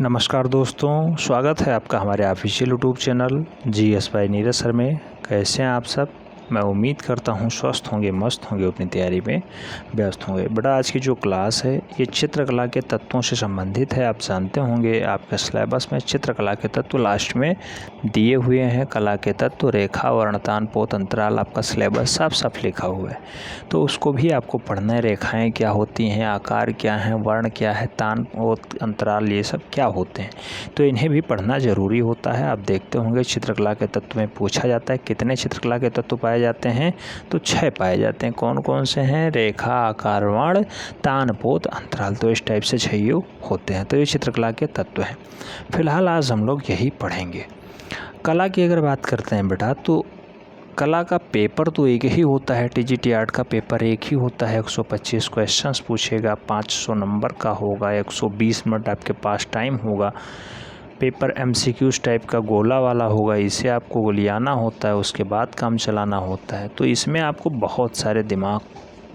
नमस्कार दोस्तों, स्वागत है आपका हमारे official YouTube channel GS by Neeraj sir में। कैसे हैं आप सब? मैं उम्मीद करता हूं स्वस्थ होंगे, मस्त होंगे, अपनी तैयारी में व्यस्त होंगे। बेटा, आज की जो क्लास है ये चित्रकला के तत्वों से संबंधित है। आप जानते होंगे आपके सिलेबस में चित्रकला के तत्व लास्ट में दिए हुए हैं। कला के तत्व, रेखा, वर्णतान, पोत, अंतराल, आपका सिलेबस साफ साफ लिखा हुआ है, तो उसको भी आपको पढ़ना है। रेखाएँ क्या होती हैं, आकार क्या हैं, वर्ण क्या है, तान, पोत, अंतराल, ये सब क्या होते हैं, तो इन्हें भी पढ़ना ज़रूरी होता है। आप देखते होंगे चित्रकला के तत्व में पूछा जाता है कितने चित्रकला के तत्व पाए जाते हैं, तो 6 पाए जाते हैं। कौन कौन से हैं? रेखा, आकार, वर्ण, तान, पोत, अंतराल। तो इस टाइप से 6 होते हैं। तो ये चित्रकला के तत्व हैं। फिलहाल आज हम लोग यही पढ़ेंगे। कला की अगर बात करते हैं बेटा, तो कला का पेपर तो एक ही होता है। TGT आर्ट का पेपर एक ही होता है। 125 क्वेश्चंस पूछेगा, 500 नंबर का होगा, 120 मिनट आपके पास टाइम होगा। पेपर MCQs टाइप का गोला वाला होगा, इसे आपको गोलियाना होता है, उसके बाद काम चलाना होता है। तो इसमें आपको बहुत सारे दिमाग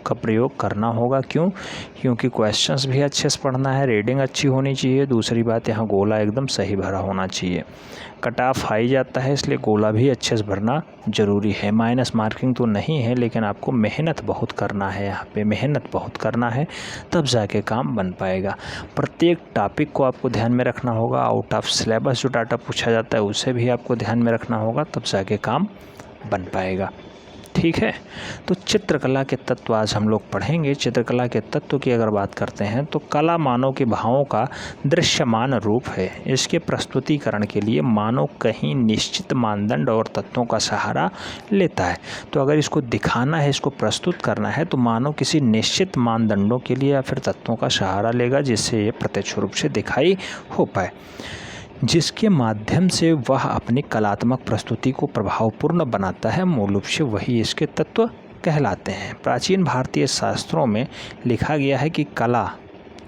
का प्रयोग करना होगा। क्योंकि क्वेश्चंस भी अच्छे से पढ़ना है, रीडिंग अच्छी होनी चाहिए। दूसरी बात, यहाँ गोला एकदम सही भरा होना चाहिए। कट ऑफ हाई जाता है, इसलिए गोला भी अच्छे से भरना ज़रूरी है। माइनस मार्किंग तो नहीं है, लेकिन आपको मेहनत बहुत करना है। यहाँ पे मेहनत बहुत करना है, तब जाके काम बन पाएगा। प्रत्येक टॉपिक को आपको ध्यान में रखना होगा। आउट ऑफ सिलेबस जो डाटा पूछा जाता है उसे भी आपको ध्यान में रखना होगा, तब जाके काम बन पाएगा। ठीक है, तो चित्रकला के तत्व आज हम लोग पढ़ेंगे। चित्रकला के तत्व की अगर बात करते हैं तो कला मानव के भावों का दृश्यमान रूप है। इसके प्रस्तुतिकरण के लिए मानव कहीं निश्चित मानदंड और तत्वों का सहारा लेता है। तो अगर इसको दिखाना है, इसको प्रस्तुत करना है, तो मानव किसी निश्चित मानदंडों के लिए या फिर तत्वों का सहारा लेगा, जिससे ये प्रत्यक्ष रूप से दिखाई हो पाए, जिसके माध्यम से वह अपनी कलात्मक प्रस्तुति को प्रभावपूर्ण बनाता है। मूल रूप से वही इसके तत्व कहलाते हैं। प्राचीन भारतीय शास्त्रों में लिखा गया है कि कला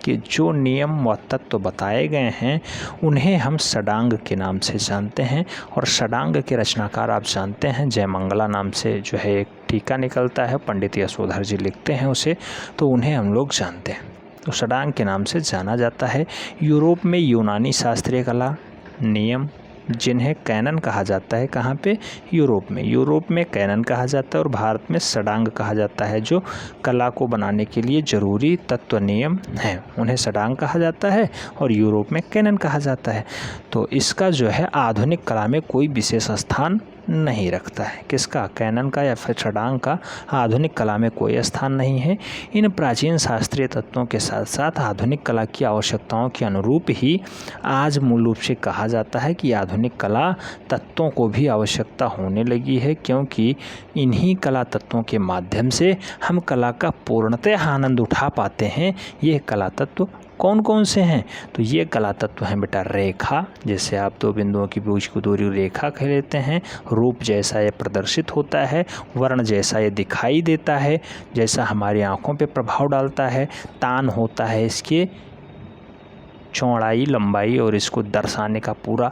के जो नियम व तत्व बताए गए हैं उन्हें हम षडांग के नाम से जानते हैं। और षडांग के रचनाकार आप जानते हैं, जयमंगला नाम से जो है एक टीका निकलता है, पंडित यशोधर जी लिखते हैं उसे, तो उन्हें हम लोग जानते हैं, तो षडांग के नाम से जाना जाता है। यूरोप में यूनानी शास्त्रीय कला नियम, जिन्हें कैनन कहा जाता है, कहाँ पे? यूरोप में कैनन कहा जाता है, और भारत में षडांग कहा जाता है। जो कला को बनाने के लिए जरूरी तत्व नियम हैं उन्हें षडांग कहा जाता है, और यूरोप में कैनन कहा जाता है। तो इसका जो है आधुनिक कला में कोई विशेष स्थान नहीं रखता है। किसका? कैनन का या फिर षडांग का आधुनिक कला में कोई स्थान नहीं है। इन प्राचीन शास्त्रीय तत्वों के साथ साथ आधुनिक कला की आवश्यकताओं के अनुरूप ही आज मूल रूप से कहा जाता है कि आधुनिक कला तत्वों को भी आवश्यकता होने लगी है, क्योंकि इन्हीं कला तत्वों के माध्यम से हम कला का पूर्णतः आनंद उठा पाते हैं। ये कला तत्व कौन कौन से हैं? तो ये कला तत्व हैं बेटा रेखा, जैसे आप दो बिंदुओं की बीच को दूरी रेखा कह लेते हैं। रूप जैसा ये प्रदर्शित होता है, वर्ण जैसा ये दिखाई देता है, जैसा हमारी आंखों पे प्रभाव डालता है। तान होता है इसके चौड़ाई, लंबाई और इसको दर्शाने का पूरा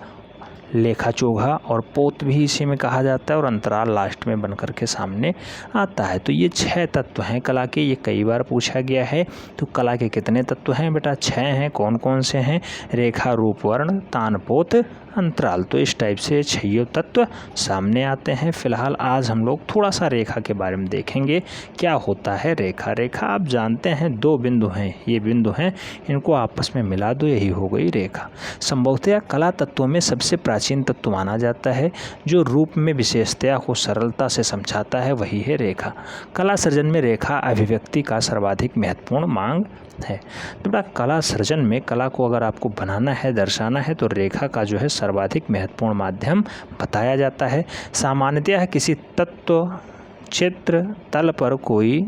लेखा चोखा, और पोत भी इसी में कहा जाता है, और अंतराल लास्ट में बनकर के सामने आता है। तो ये 6 तत्व हैं कला के। ये कई बार पूछा गया है। तो कला के कितने तत्व हैं बेटा? 6 हैं। कौन कौन से हैं? रेखा, रूप, वर्ण, तान, पोत, अंतराल। तो इस टाइप से 6 तत्व सामने आते हैं। फिलहाल आज हम लोग थोड़ा सा रेखा के बारे में देखेंगे। क्या होता है रेखा? रेखा आप जानते हैं 2 बिंदु हैं, ये बिंदु हैं, इनको आपस में मिला दो, यही हो गई रेखा। संभवतः कला तत्वों में सबसे प्राचीन तत्व माना जाता है, जो रूप में विशेषता को सरलता से समझाता है, वही है रेखा। कला सृजन में रेखा अभिव्यक्ति का सर्वाधिक महत्वपूर्ण मांग है। तो बेटा, कला सृजन में कला को अगर आपको बनाना है, दर्शाना है, तो रेखा का जो है सर्वाधिक महत्वपूर्ण माध्यम बताया जाता है। सामान्यतः किसी तत्व चित्र तल पर कोई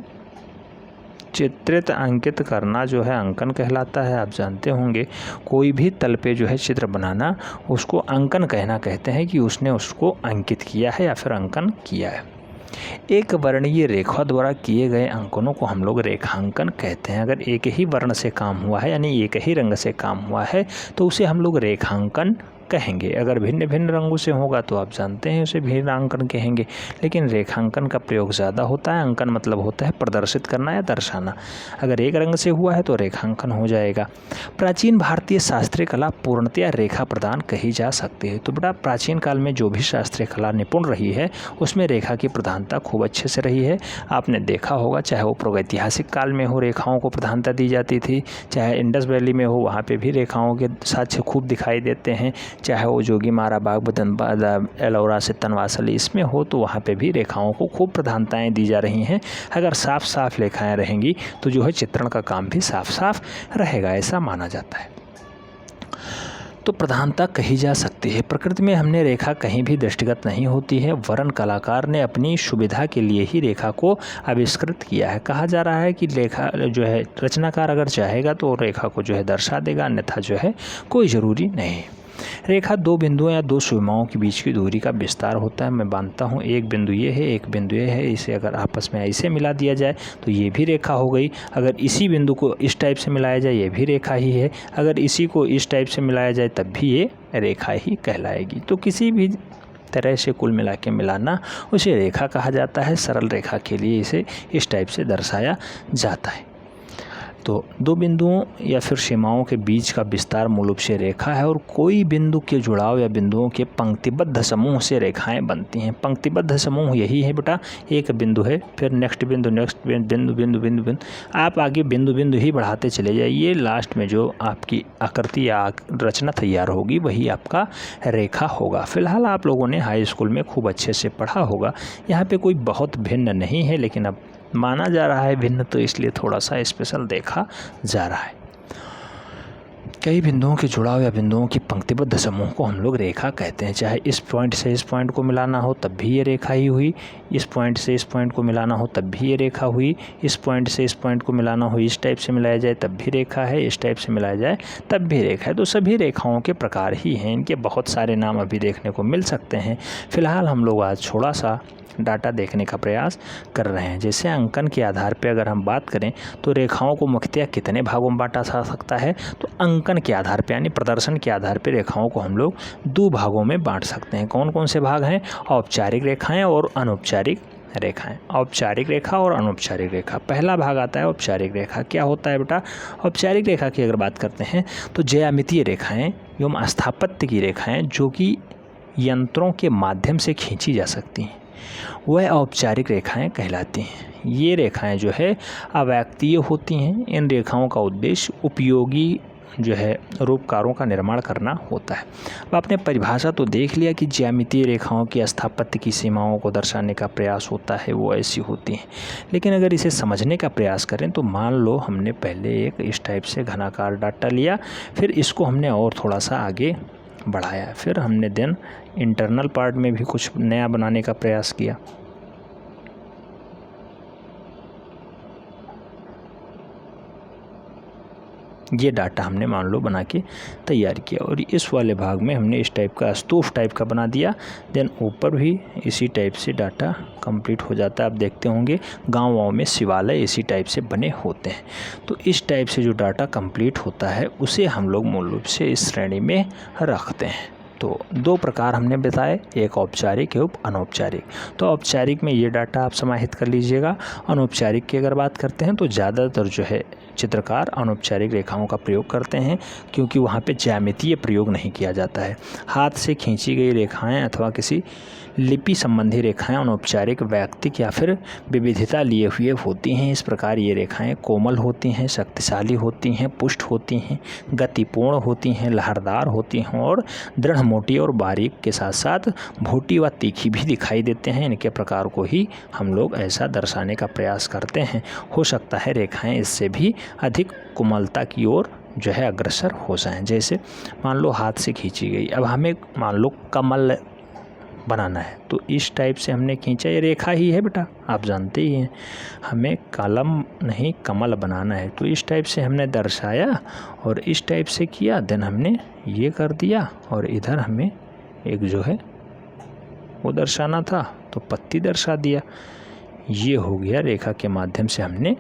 चित्रित अंकित करना जो है अंकन कहलाता है। आप जानते होंगे कोई भी तल पे जो है चित्र बनाना, उसको अंकन कहना कहते हैं, कि उसने उसको अंकित किया है या फिर अंकन किया है। एक वर्णीय रेखा द्वारा किए गए अंकनों को हम लोग रेखांकन कहते हैं। अगर एक ही वर्ण से काम हुआ है, यानी एक ही रंग से काम हुआ है, तो उसे हम लोग रेखांकन कहेंगे। अगर भिन्न भिन्न रंगों से होगा तो आप जानते हैं उसे भिन्नांकन कहेंगे। लेकिन रेखांकन का प्रयोग ज़्यादा होता है। अंकन मतलब होता है प्रदर्शित करना या दर्शाना। अगर एक रंग से हुआ है तो रेखांकन हो जाएगा। प्राचीन भारतीय शास्त्रीय कला पूर्णतया रेखा प्रदान कही जा सकती है। तो बेटा प्राचीन काल में जो भी शास्त्रीय कला निपुण रही है उसमें रेखा की प्रधानता खूब अच्छे से रही है। आपने देखा होगा चाहे वो प्रागैतिहासिक काल में हो रेखाओं को प्रधानता दी जाती थी, चाहे इंडस वैली में हो वहाँ पे भी रेखाओं के साक्ष्य खूब दिखाई देते हैं, चाहे वो जोगीमारा बाग एलोरा से तनवासली इसमें हो तो वहाँ पे भी रेखाओं को खूब प्रधानताएँ दी जा रही हैं। अगर साफ साफ रेखाएँ रहेंगी तो जो है चित्रण का काम भी साफ साफ रहेगा, ऐसा माना जाता है। तो प्रधानता कही जा सकती है। प्रकृति में हमने रेखा कहीं भी दृष्टिगत नहीं होती है, वरन कलाकार ने अपनी सुविधा के लिए ही रेखा को आविष्कृत किया है। कहा जा रहा है कि रेखा जो है रचनाकार अगर चाहेगा तो रेखा को जो है दर्शा देगा, अन्यथा जो है कोई ज़रूरी नहीं। रेखा दो बिंदुओं या दो सीमाओं के बीच की दूरी का विस्तार होता है। मैं मानता हूँ एक बिंदु ये है, एक बिंदु ये है, इसे अगर आपस में ऐसे मिला दिया जाए तो ये भी रेखा हो गई। अगर इसी बिंदु को इस टाइप से मिलाया जाए ये भी रेखा ही है। अगर इसी को इस टाइप से मिलाया जाए तब भी ये रेखा ही कहलाएगी। तो किसी भी तरह से कुल मिला के मिलाना उसे रेखा कहा जाता है। सरल रेखा के लिए इसे इस टाइप से दर्शाया जाता है। तो दो बिंदुओं या फिर सीमाओं के बीच का विस्तार मूल रूप से रेखा है और कोई बिंदु के जुड़ाव या बिंदुओं के पंक्तिबद्ध समूह से रेखाएं बनती हैं। पंक्तिबद्ध समूह यही है बेटा, एक बिंदु है फिर नेक्स्ट बिंदु, नेक्स्ट बिंदु, बिंदु बिंदु बिंदु, आप आगे बिंदु बिंदु ही बढ़ाते चले जाइए। लास्ट में जो आपकी आकृति या रचना तैयार होगी वही आपका रेखा होगा। फिलहाल आप लोगों ने हाई स्कूल में खूब अच्छे से पढ़ा होगा। यहाँ पे कोई बहुत भिन्न नहीं है, लेकिन अब माना जा रहा है भिन्न, तो इसलिए थोड़ा सा स्पेशल देखा जा रहा है। कई बिंदुओं के जुड़ाव या बिंदुओं की पंक्तिबद्ध समूह को हम लोग रेखा कहते हैं। चाहे इस पॉइंट से इस पॉइंट को मिलाना हो तब भी ये रेखा ही हुई, इस पॉइंट से इस पॉइंट को मिलाना हो तब भी ये रेखा हुई, इस पॉइंट से इस पॉइंट को मिलाना हो इस टाइप से मिलाया जाए तब भी रेखा है, इस टाइप से मिलाया जाए तब भी रेखा है। तो सभी रेखाओं के प्रकार ही हैं। इनके बहुत सारे नाम अभी देखने को मिल सकते हैं। फिलहाल हम लोग आज थोड़ा सा डाटा देखने का प्रयास कर रहे हैं। जैसे अंकन के आधार पर अगर हम बात करें तो रेखाओं को मुख्यतः कितने भागों में बांटा जा सकता है, तो अंकन के आधार पर यानी प्रदर्शन के आधार पर रेखाओं को हम लोग दो भागों में बांट सकते हैं। कौन कौन से भाग हैं? औपचारिक रेखाएं और अनौपचारिक रेखाएं। औपचारिक रेखा और अनौपचारिक रेखा। पहला भाग आता है औपचारिक रेखा। क्या होता है बेटा? औपचारिक रेखा की अगर बात करते हैं तो ज्यामितीय रेखाएं एवं स्थापत्य की रेखाएं जो कि यंत्रों के माध्यम से खींची जा सकती हैं वह औपचारिक रेखाएं कहलाती हैं। ये रेखाएं जो है अव्यक्तीय होती हैं। इन रेखाओं का उद्देश्य उपयोगी जो है रूपकारों का निर्माण करना होता है। अब आपने परिभाषा तो देख लिया कि ज्यामितीय रेखाओं की स्थापत्य की सीमाओं को दर्शाने का प्रयास होता है, वो ऐसी होती हैं। लेकिन अगर इसे समझने का प्रयास करें तो मान लो हमने पहले एक इस टाइप से घनाकार डाटा लिया, फिर इसको हमने और थोड़ा सा आगे बढ़ाया, फिर हमने देन इंटरनल पार्ट में भी कुछ नया बनाने का प्रयास किया। ये डाटा हमने मान लो बना के तैयार किया और इस वाले भाग में हमने इस टाइप का स्तूप टाइप का बना दिया। देन ऊपर भी इसी टाइप से डाटा कंप्लीट हो जाता है। आप देखते होंगे गाँव में शिवालय इसी टाइप से बने होते हैं। तो इस टाइप से जो डाटा कंप्लीट होता है उसे हम लोग मूल रूप से इस श्रेणी में रखते हैं। तो दो प्रकार हमने बताए, एक औपचारिक एवं अनौपचारिक। तो औपचारिक में ये डाटा आप समाहित कर लीजिएगा। अनौपचारिक की अगर बात करते हैं तो ज़्यादातर जो है चित्रकार अनौपचारिक रेखाओं का प्रयोग करते हैं, क्योंकि वहाँ पे ज्यामितीय प्रयोग नहीं किया जाता है। हाथ से खींची गई रेखाएं अथवा किसी लिपि संबंधी रेखाएं अनौपचारिक वैयक्तिक या फिर विविधता लिए हुए होती हैं। इस प्रकार ये रेखाएं कोमल होती हैं, शक्तिशाली होती हैं, पुष्ट होती हैं, गतिपूर्ण होती हैं, लहरदार होती हैं और दृढ़ मोटी और बारीक के साथ साथ भूटी व तीखी भी दिखाई देते हैं। इनके प्रकार को ही हम लोग ऐसा दर्शाने का प्रयास करते हैं। हो सकता है रेखाएं इससे भी अधिक कोमलता की ओर जो है अग्रसर हो जाएं। जैसे मान लो हाथ से खींची गई, अब हमें मान लो कमल बनाना है तो इस टाइप से हमने खींचा, ये रेखा ही है बेटा, आप जानते ही हैं। हमें कलम नहीं कमल बनाना है तो इस टाइप से हमने दर्शाया और इस टाइप से किया। देन हमने ये कर दिया और इधर हमें एक जो है वो दर्शाना था तो पत्ती दर्शा दिया। ये हो गया रेखा के माध्यम से हमने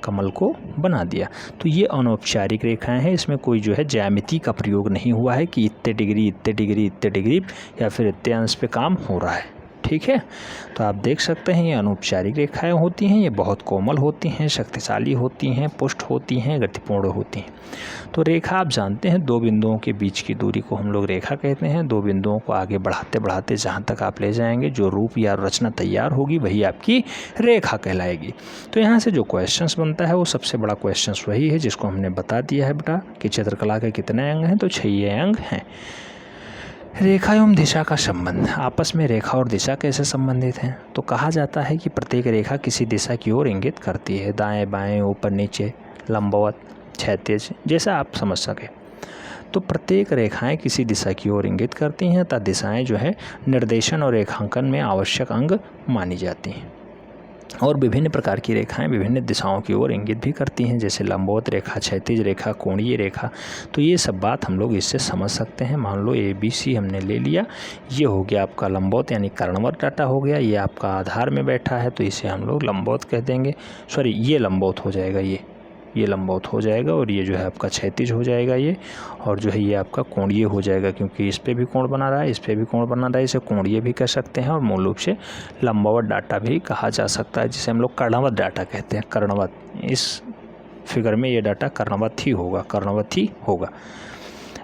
कमल को बना दिया। तो ये अनौपचारिक रेखाएं हैं, इसमें कोई जो है ज्यामिति का प्रयोग नहीं हुआ है कि इतने डिग्री इतने डिग्री इतने डिग्री या फिर इतने अंश पे काम हो रहा है। ठीक है, तो आप देख सकते हैं ये अनौपचारिक रेखाएं होती हैं, ये बहुत कोमल होती हैं, शक्तिशाली होती हैं, पुष्ट होती हैं, गतिपूर्ण होती हैं। तो रेखा आप जानते हैं 2 बिंदुओं के बीच की दूरी को हम लोग रेखा कहते हैं। 2 बिंदुओं को आगे बढ़ाते बढ़ाते जहाँ तक आप ले जाएंगे जो रूप या रचना तैयार होगी वही आपकी रेखा कहलाएगी। तो यहाँ से जो क्वेश्चंस बनता है वो सबसे बड़ा क्वेश्चंस वही है जिसको हमने बता दिया है बेटा कि चित्रकला के कितने अंग हैं, तो 6 अंग हैं। रेखा एवं दिशा का संबंध, आपस में रेखा और दिशा कैसे संबंधित हैं? तो कहा जाता है कि प्रत्येक रेखा किसी दिशा की ओर इंगित करती है, दाएं बाएं, ऊपर नीचे, लंबवत, क्षैतिज, जैसा आप समझ सके। तो प्रत्येक रेखाएं किसी दिशा की ओर इंगित करती हैं तथा दिशाएं जो है निर्देशन और रेखांकन में आवश्यक अंग मानी जाती हैं। और विभिन्न प्रकार की रेखाएं विभिन्न दिशाओं की ओर इंगित भी करती हैं, जैसे लंबवत रेखा, क्षैतिज रेखा, कोणीय रेखा। तो ये सब बात हम लोग इससे समझ सकते हैं। मान लो ABC हमने ले लिया, ये हो गया आपका लंबवत यानी कर्णवत डाटा हो गया, ये आपका आधार में बैठा है तो इसे हम लोग लंबवत कह देंगे। सॉरी, ये लंबवत हो जाएगा, ये लंबवत हो जाएगा और ये जो है आपका क्षैतिज हो जाएगा ये, और जो है ये आपका कोणीय हो जाएगा क्योंकि इस पे भी कोण बना रहा है, इस पे भी कोण बना रहा है, इसे कोणीय भी कह सकते हैं और मूल रूप से लंबवत डाटा भी कहा जा सकता है, जिसे हम लोग कर्णवत डाटा कहते हैं। कर्णवत, इस फिगर में ये डाटा कर्णवत ही होगा।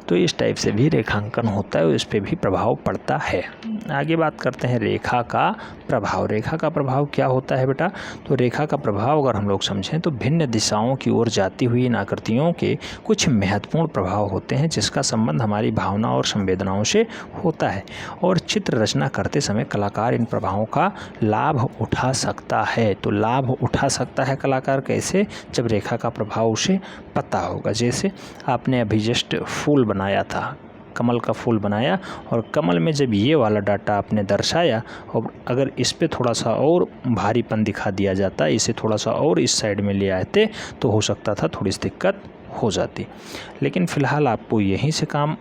तो इस टाइप से भी रेखांकन होता है और इस पे भी प्रभाव पड़ता है। आगे बात करते हैं रेखा का प्रभाव। रेखा का प्रभाव क्या होता है बेटा? तो रेखा का प्रभाव अगर हम लोग समझें तो भिन्न दिशाओं की ओर जाती हुई इन आकृतियों के कुछ महत्वपूर्ण प्रभाव होते हैं जिसका संबंध हमारी भावना और संवेदनाओं से होता है, और चित्र रचना करते समय कलाकार इन प्रभावों का लाभ उठा सकता है। तो लाभ उठा सकता है कलाकार कैसे? जब रेखा का प्रभाव उसे पता होगा। जैसे आपने अभी जस्ट फूल बनाया था, कमल का फूल बनाया, और कमल में जब ये वाला डाटा आपने दर्शाया और अगर इस पे थोड़ा सा और भारीपन दिखा दिया जाता, इसे थोड़ा सा और इस साइड में ले आते तो हो सकता था थोड़ी सी दिक्कत हो जाती। लेकिन फ़िलहाल आपको यहीं से काम,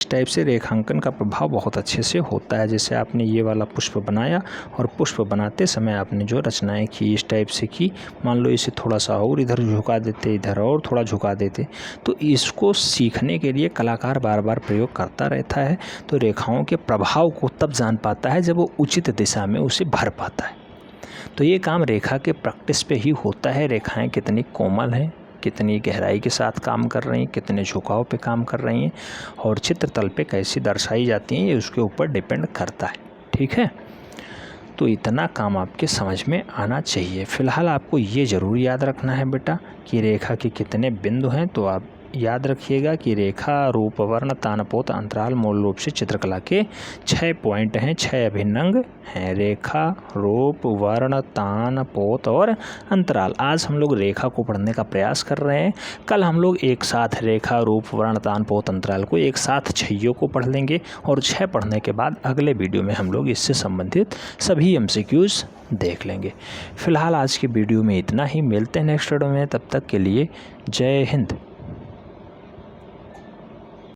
इस टाइप से रेखांकन का प्रभाव बहुत अच्छे से होता है। जैसे आपने ये वाला पुष्प बनाया और पुष्प बनाते समय आपने जो रचनाएं की इस टाइप से की, मान लो इसे थोड़ा सा और इधर झुका देते, इधर और थोड़ा झुका देते, तो इसको सीखने के लिए कलाकार बार बार प्रयोग करता रहता है। तो रेखाओं के प्रभाव को तब जान पाता है जब वो उचित दिशा में उसे भर पाता है। तो ये काम रेखा के प्रैक्टिस पे ही होता है। रेखाएँ कितनी कोमल हैं, कितनी गहराई के साथ काम कर रही हैं, कितने झुकाव पे काम कर रही हैं और चित्रतल पे कैसी दर्शाई जाती हैं, ये उसके ऊपर डिपेंड करता है। ठीक है, तो इतना काम आपके समझ में आना चाहिए। फ़िलहाल आपको ये ज़रूर याद रखना है बेटा कि रेखा के कितने बिंदु हैं। तो आप याद रखिएगा कि रेखा, रूप, वर्ण, तानपोत, अंतराल मूल रूप से चित्रकला के 6 पॉइंट हैं, 6 अभिन्न अंग हैं। रेखा, रूप, वर्ण, तानपोत और अंतराल। आज हम लोग रेखा को पढ़ने का प्रयास कर रहे हैं। कल हम लोग एक साथ रेखा, रूप, वर्ण, तानपोत, अंतराल को एक साथ 6 को पढ़ लेंगे और 6 पढ़ने के बाद अगले वीडियो में हम लोग इससे संबंधित सभी MCQs देख लेंगे। फ़िलहाल आज के वीडियो में इतना ही, मिलते हैं नेक्स्ट वीडियो में। तब तक के लिए जय हिंद।